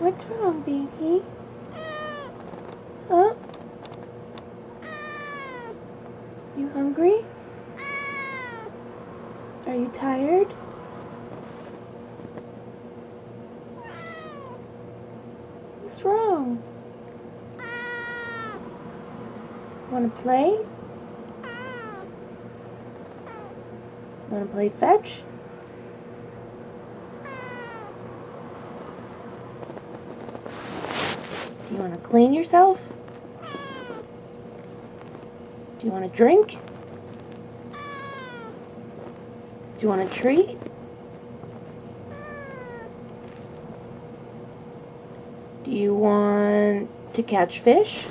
What's wrong, baby? Huh? You hungry? Are you tired? What's wrong? Want to play? Want to play fetch? Do you want to clean yourself? Do you want a drink? Do you want a treat? Do you want to catch fish?